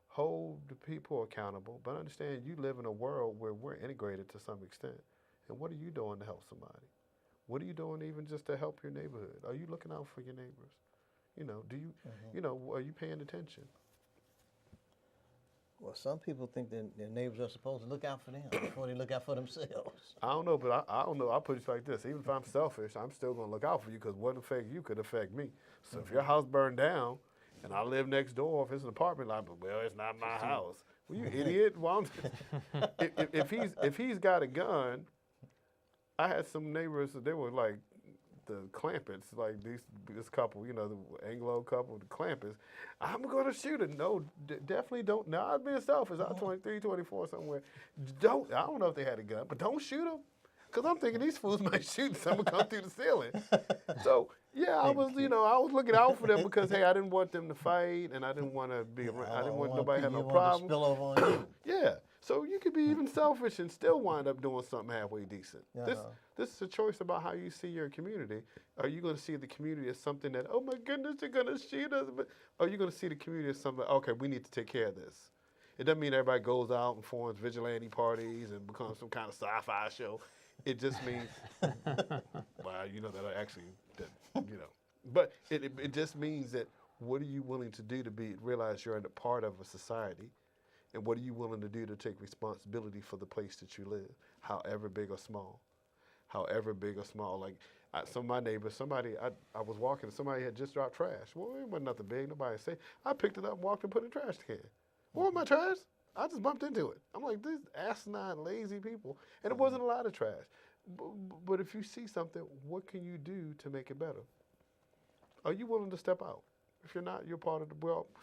Hold the people accountable. But understand you live in a world where we're integrated to some extent. And what are you doing to help somebody? What are you doing even just to help your neighborhood? Are you looking out for your neighbors? Do you, are you paying attention? Well, some people think that their neighbors are supposed to look out for them before they look out for themselves. I don't know, but I don't know. I'll put it like this. Even if I'm selfish, I'm still going to look out for you, because what affects you could affect me. So if your house burned down and I live next door, if it's an apartment, well, it's not my house. Well, you idiot. Well, if he's got a gun, I had some neighbors, they were like the Clampets, like this couple, the Anglo couple, the Clampets. I'm going to shoot it. No, definitely don't. No, I'm being selfish. I'm 23, 24 somewhere. I don't know if they had a gun, but don't shoot them. Because I'm thinking these fools might shoot someone come through the ceiling. So, yeah, I was looking out for them because, hey, I didn't want them to fight, and I didn't want to be around. I didn't want nobody to have no problem. Spill over on you. Yeah. So you could be even selfish and still wind up doing something halfway decent. This is a choice about how you see your community. Are you going to see the community as something that, oh my goodness, they're going to shoot us? Or are you going to see the community as something, okay, we need to take care of this? It doesn't mean everybody goes out and forms vigilante parties and becomes some kind of sci-fi show. It just means, well, that actually, But it just means that what are you willing to do to realize you're a part of a society? And what are you willing to do to take responsibility for the place that you live, however big or small? However big or small. Like some of my neighbors, I was walking, somebody had just dropped trash. Well, it wasn't nothing big, nobody said. I picked it up, walked and put it in the trash can. What was my trash? I just bumped into it. I'm like, these asinine, lazy people. And it wasn't a lot of trash. But if you see something, what can you do to make it better? Are you willing to step out? If you're not, you're part of the,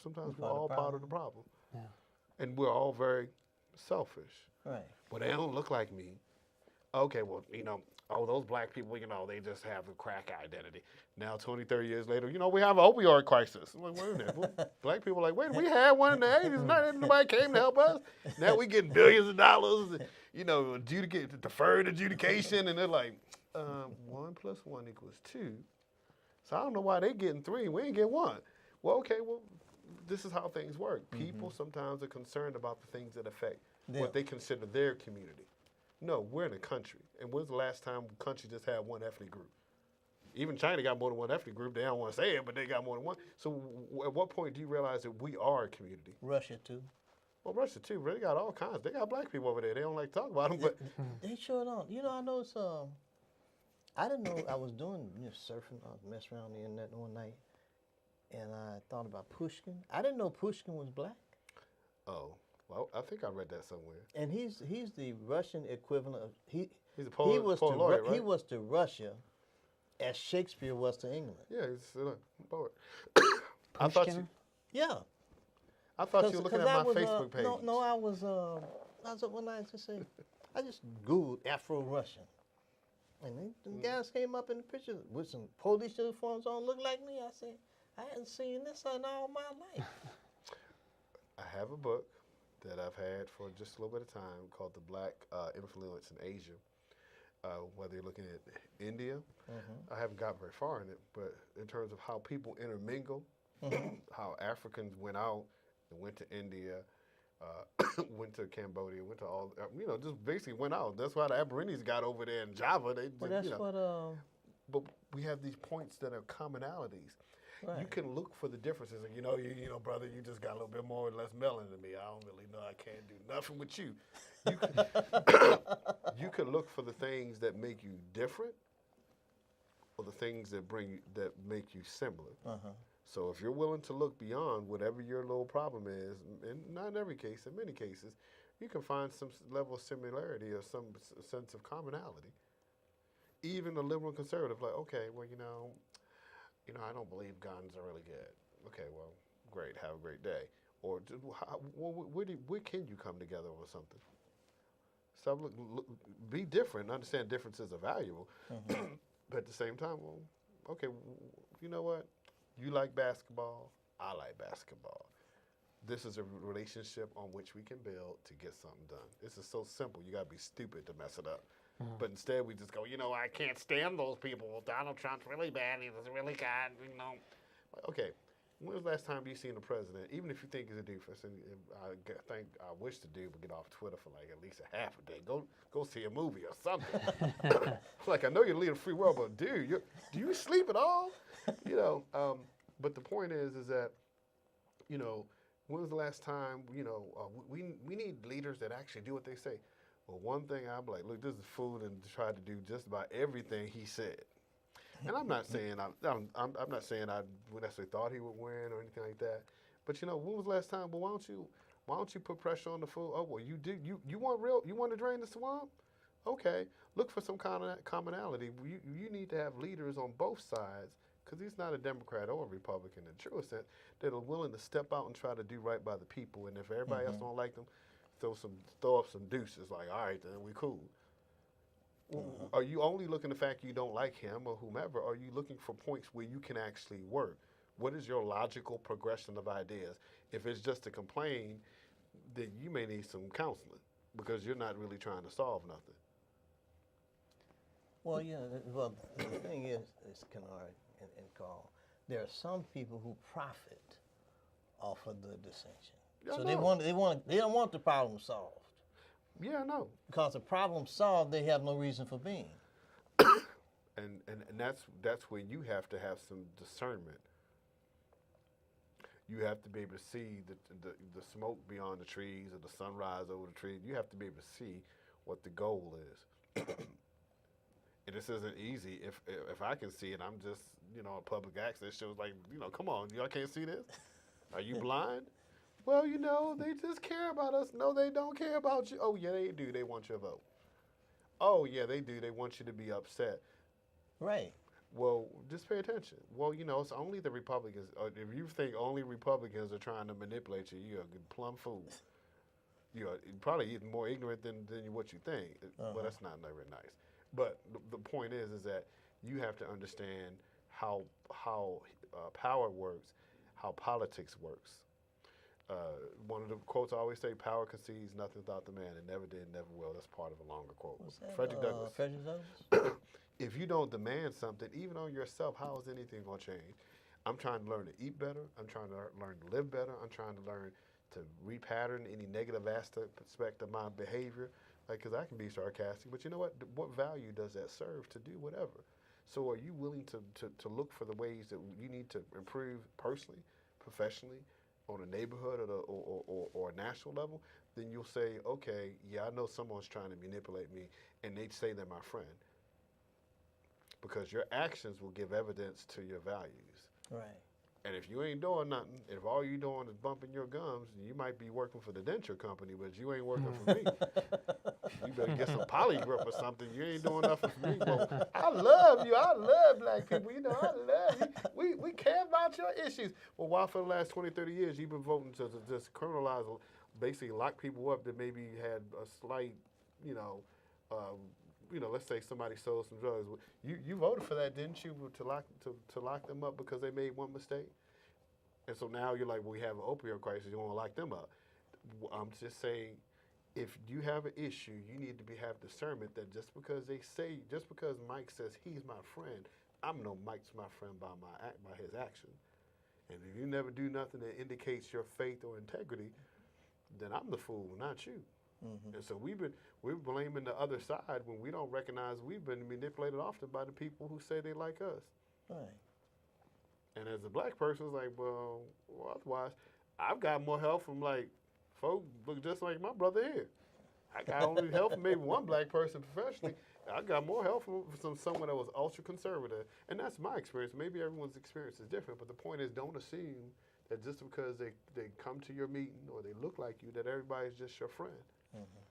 sometimes we're all part of the problem. Yeah. and we're all very selfish. Right. Well, they don't look like me. Okay, well, those black people, they just have a crack identity. Now, 20, 30 years later, we have an opioid crisis. I'm like, wait a minute. Black people are like, wait, we had one in the 80s. Nobody came to help us. Now we getting billions of dollars, deferred adjudication. And they're like, 1 + 1 = 2. So I don't know why they getting 3 and we ain't get 1. Well, okay, this is how things work. People sometimes are concerned about the things that affect what they consider their community. No, we're in a country. And when's the last time a country just had one ethnic group? Even China got more than one ethnic group. They don't want to say it, but they got more than one. So at what point do you realize that we are a community? Russia, too. Well, Russia, too. They got all kinds. They got black people over there. They don't like to talk about them, but... They sure don't. I noticed, I didn't know I was doing surfing. I was messing around the internet one night, and I thought about Pushkin. I didn't know Pushkin was black. Oh. Well, I think I read that somewhere. And he's the Russian equivalent of he's a poet, he was poet to laureate, right? He was to Russia as Shakespeare was to England. Yeah, he's a poet. I thought you. Yeah. I thought you were looking at my Facebook page. No, I was up one night to say, I just Googled Afro-Russian. And them guys came up in the picture with some police uniforms on, looked like me. I said, I hadn't seen this in all my life. I have a book that I've had for just a little bit of time called The Black Influence in Asia. Whether you're looking at India, I haven't got very far in it, but in terms of how people intermingle, how Africans went out and went to India, went to Cambodia, went to all, just basically went out. That's why the Aborigines got over there in Java. But we have these points that are commonalities. Right. You can look for the differences, and brother, you just got a little bit more or less melanin than me. I don't really know. I can't do nothing with you. You can look for the things that make you different, or the things that make you similar. So if you're willing to look beyond whatever your little problem is, and not in every case, in many cases, you can find some level of similarity or some sense of commonality. Even a liberal conservative, like, okay, well, I don't believe guns are really good. Okay, well, great. Have a great day. Or where can you come together on something? So be different. Understand differences are valuable. But at the same time, well, okay, you know what? You like basketball. I like basketball. This is a relationship on which we can build to get something done. This is so simple. You got to be stupid to mess it up. But instead, we just go, I can't stand those people. Donald Trump's really bad. He's really bad, Okay, when was the last time you seen a president, even if you think he's a doofus, and I wish the dude would get off Twitter for like at least a half a day. Go see a movie or something. Like, I know you're leading a free world, but dude, do you sleep at all? But the point is that, when was the last time, we need leaders that actually do what they say. Well, one thing I'm like, look, this is fool and tried to do just about everything he said. And I'm not saying I'm not saying I necessarily thought he would win or anything like that. But when was the last time? Well, why don't you put pressure on the fool? Oh, well, you want to drain the swamp? Okay, look for some kind of commonality. You need to have leaders on both sides, because he's not a Democrat or a Republican in the truest sense, that are willing to step out and try to do right by the people. And if everybody else don't like them, throw up some deuces, like, all right, then we cool. Are you only looking at the fact you don't like him or whomever? Or are you looking for points where you can actually work? What is your logical progression of ideas? If it's just to complain, then you may need some counseling, because you're not really trying to solve nothing. Well, the thing is Kennard and Karl, there are some people who profit off of the dissension. So they don't want the problem solved. Yeah, I know. Because the problem solved, they have no reason for being. And that's where you have to have some discernment. You have to be able to see the smoke beyond the trees or the sunrise over the trees. You have to be able to see what the goal is. And this isn't easy. If I can see it, I'm just, a public access shows like, come on, y'all can't see this? Are you blind? Well, they just care about us. No, they don't care about you. Oh, yeah, they do. They want your vote. Oh, yeah, they do. They want you to be upset. Right. Well, just pay attention. Well, it's only the Republicans. If you think only Republicans are trying to manipulate you, you're a plumb fool. you're probably even more ignorant than what you think. Well, that's not very nice. But the point is that you have to understand how power works, how politics works. One of the quotes I always say, power concedes nothing without the man. It never did, never will. That's part of a longer quote. Frederick Douglass. Frederick Douglass? If you don't demand something, even on yourself, how is anything going to change? I'm trying to learn to eat better. I'm trying to learn to live better. I'm trying to learn to repattern any negative aspect of my behavior. Because I can be sarcastic, but you know what? What value does that serve to do whatever? So are you willing to look for the ways that you need to improve personally, professionally, on a neighborhood or a national level? Then you'll say, okay, yeah, I know someone's trying to manipulate me, and they say they're my friend. Because your actions will give evidence to your values. Right. And if you ain't doing nothing, if all you doing is bumping your gums, you might be working for the denture company, but you ain't working for me. You better get some polygrip or something. You ain't doing nothing for me. Well, I love you. I love black people. You know, I love you. We care about your issues. Well, why for the last 20, 30 years you've been voting to just criminalize, basically lock people up that maybe had a slight, let's say somebody sold some drugs. You voted for that, didn't you, to lock them up because they made one mistake? And so now you're like, well, we have an opioid crisis. You want to lock them up. I'm just saying, if you have an issue, you need to have discernment that just because Mike says he's my friend, I'm no Mike's my friend by his action. And if you never do nothing that indicates your faith or integrity, then I'm the fool, not you. Mm-hmm. And so we're blaming the other side when we don't recognize we've been manipulated often by the people who say they like us. Right. And as a black person, it's like, well, otherwise, I've got more help from folks look just like my brother here. I got only help from maybe one black person professionally. I got more help from someone that was ultra conservative, and that's my experience. Maybe everyone's experience is different, but the point is, don't assume that just because they come to your meeting or they look like you, that everybody's just your friend. Mm-hmm.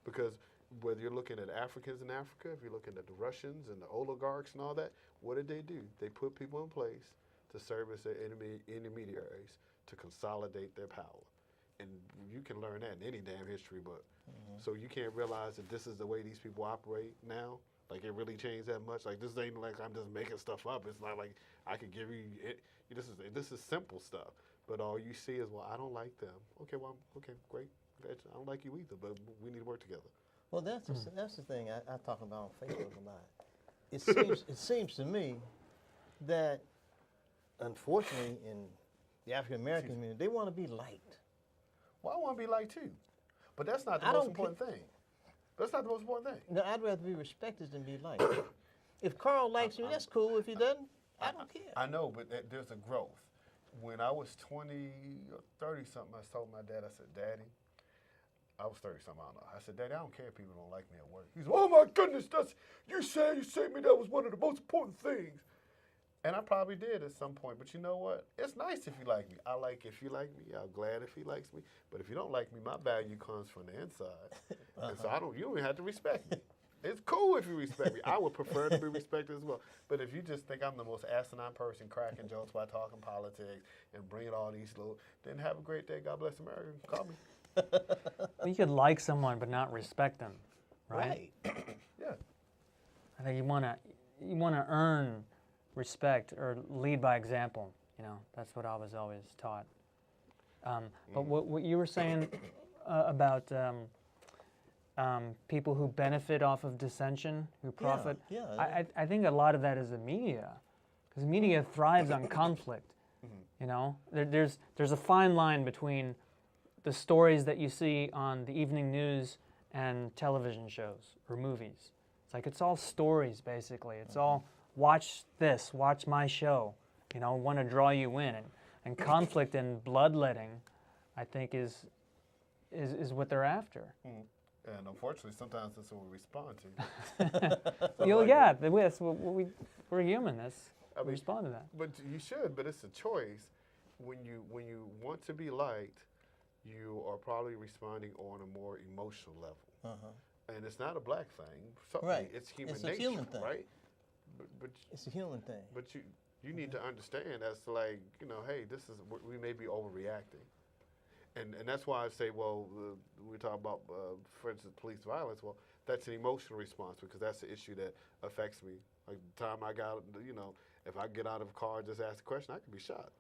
Because whether you're looking at Africans in Africa, if you're looking at the Russians and the oligarchs and all that, what did they do? They put people in place to serve as their intermediaries to consolidate their power. And you can learn that in any damn history book. Mm-hmm. So you can't realize that this is the way these people operate now. Like, it really changed that much. Like, this ain't like I'm just making stuff up. It's not like I could give you it. This is simple stuff. But all you see is, well, I don't like them. Okay, well, okay, great. I don't like you either, but we need to work together. Well, that's the thing I talk about on Facebook about. It seems to me that, unfortunately, in the African American community, they want to be liked. Well, I want to be liked too, but that's not the most important thing. That's not the most important thing. No, I'd rather be respected than be liked. If Karl likes me, that's cool. If he doesn't, I don't care. I know, but there's a growth. When I was 20 or 30 something, I told my dad, I said, Daddy, I was 30 something, I don't know. I said, Daddy, I don't care if people don't like me at work. He said, oh my goodness, you said me that was one of the most important things. And I probably did at some point, but you know what? It's nice if you like me. I like if you like me. I'm glad if he likes me. But if you don't like me, my value comes from the inside. And so you don't even have to respect me. It's cool if you respect me. I would prefer to be respected as well. But if you just think I'm the most asinine person cracking jokes by talking politics and bringing all these then have a great day. God bless America. Call me. Well, you could like someone but not respect them, right? Yeah. I think you want to earn respect or lead by example. That's what I was always taught. But what you were saying about people who benefit off of dissension, who profit, I think a lot of that is the media, because media thrives on conflict. There's a fine line between the stories that you see on the evening news and television shows or movies. It's all stories, basically. It's all watch this, watch my show, want to draw you in. And conflict and bloodletting, I think, is what they're after. Mm. And unfortunately, sometimes that's what we respond to. We're human. We respond to that. But you should, but it's a choice. When you want to be liked, you are probably responding on a more emotional level. Uh-huh. And it's not a black thing. Right. It's human nature. It's a human thing. Right? But it's a human thing. But you need to understand that's hey, we may be overreacting. And that's why I say, well, we talk about, for instance, police violence. Well, that's an emotional response because that's an issue that affects me. Like the time I got, if I get out of a car and just ask a question, I could be shot.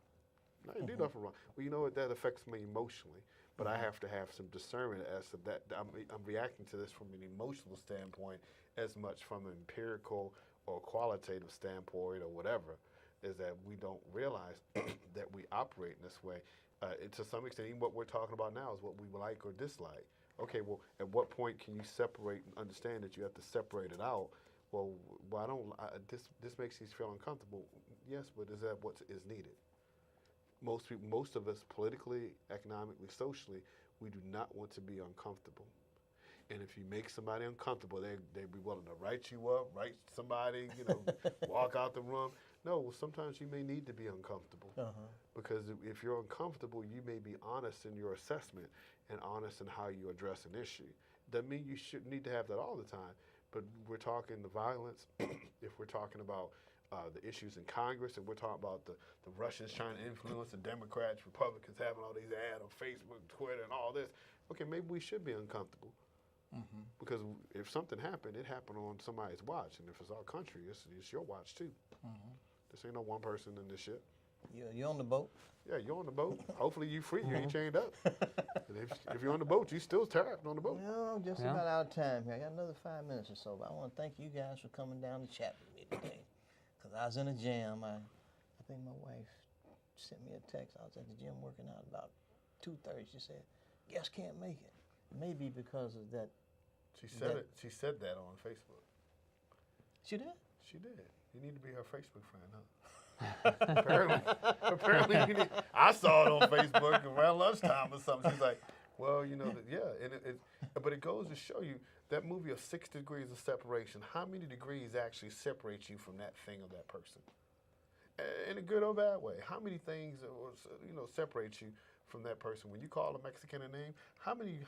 I didn't do nothing wrong. Well, you know what? That affects me emotionally. But I have to have some discernment as to that. I'm reacting to this from an emotional standpoint as much from an empirical or qualitative standpoint or whatever, is that we don't realize that we operate in this way. And to some extent, even what we're talking about now is what we like or dislike. Okay, well, at what point can you separate and understand that you have to separate it out? Well, this makes you feel uncomfortable. Yes, but is that what is needed? Most of us, politically, economically, socially, we do not want to be uncomfortable. And if you make somebody uncomfortable, they'd be willing to write you up, write somebody, walk out the room. No, well, sometimes you may need to be uncomfortable. Because if you're uncomfortable, you may be honest in your assessment and honest in how you address an issue. Doesn't mean you shouldn't need to have that all the time. But we're talking the violence, if we're talking about the issues in Congress, and we're talking about the Russians trying to influence the Democrats, Republicans having all these ads on Facebook, Twitter, and all this. Okay, maybe we should be uncomfortable. Because if something happened, it happened on somebody's watch. And if it's our country, it's your watch too. This ain't no one person in this shit. You on the boat? Yeah, you're on the boat. Hopefully you free. You ain't chained up. And if you're on the boat, you still trapped on the boat. Well, I'm just about out of time here. I got another 5 minutes or so, but I want to thank you guys for coming down to chat with me today. Because I was in a jam. I think my wife sent me a text. I was at the gym working out about 2:30. She said, "Guess can't make it." Maybe because of that. She said it. She said that on Facebook. She did? She did. You need to be her Facebook friend, huh? apparently you need. I saw it on Facebook around lunchtime or something. She's like, well, but it goes to show you that movie of 6 degrees of separation. How many degrees actually separate you from that thing or that person? In a good or bad way. How many things, separate you from that person? When you call a Mexican a name, how many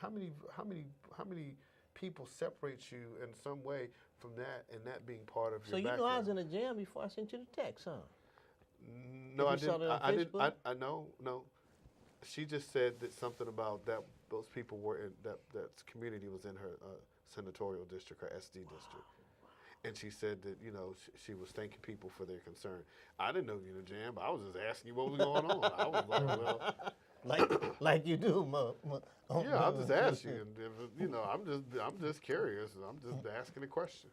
people separate you in some way from that and that being part of your background? So I was in a jam before I sent you the text, huh? No, I didn't. I didn't. No. She just said that something about that. Those people were in that community was in her senatorial district, her SD district, and she said that she was thanking people for their concern. I didn't know you were in a jam, but I was just asking you what was going on. I was like, well, like you do, yeah, I'm just asking. I'm just curious. I'm just asking a question.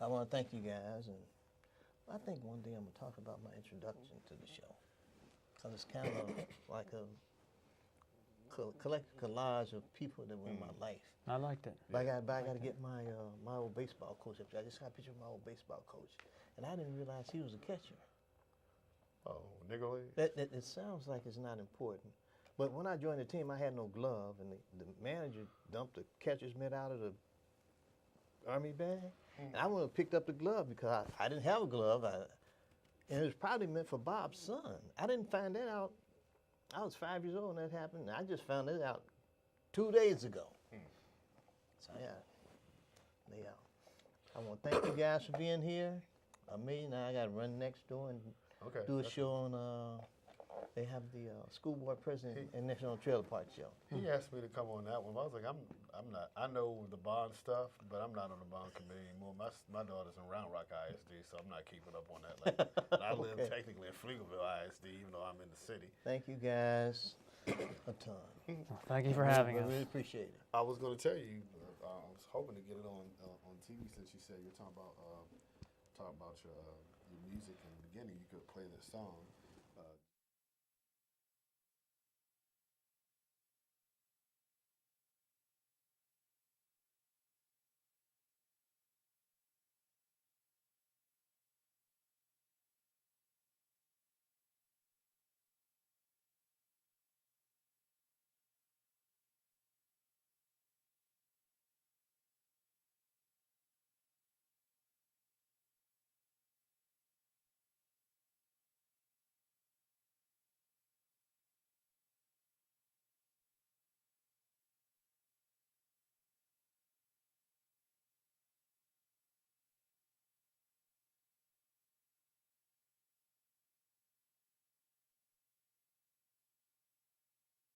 I want to thank you guys, and I think one day I'm going to talk about my introduction to the show. Because it's kind of like a collective collage of people that were in my life. I liked it. But I got to get my old baseball coach up there. I just got a picture of my old baseball coach. And I didn't realize he was a catcher. Oh, nigga league? It sounds like it's not important. But when I joined the team, I had no glove. And the manager dumped the catcher's mitt out of the Army bag. And I went and picked up the glove because I didn't have a glove. And it was probably meant for Bob's son. I didn't find that out. I was 5 years old when that happened. And I just found it out 2 days ago. So, yeah. I want to thank you guys for being here. Now I got to run next door and do a show on, they have the school board president and National Trailer Park show. He asked me to come on that one. I was like, I'm not. I know the bond stuff, but I'm not on the bond committee anymore. My daughter's in Round Rock ISD, so I'm not keeping up on that. I live technically in Pflugerville ISD, even though I'm in the city. Thank you guys a ton. Well, thank you for having us. I really appreciate it. I was going to tell you, I was hoping to get it on TV since you said you're talking about your music in the beginning. You could play this song.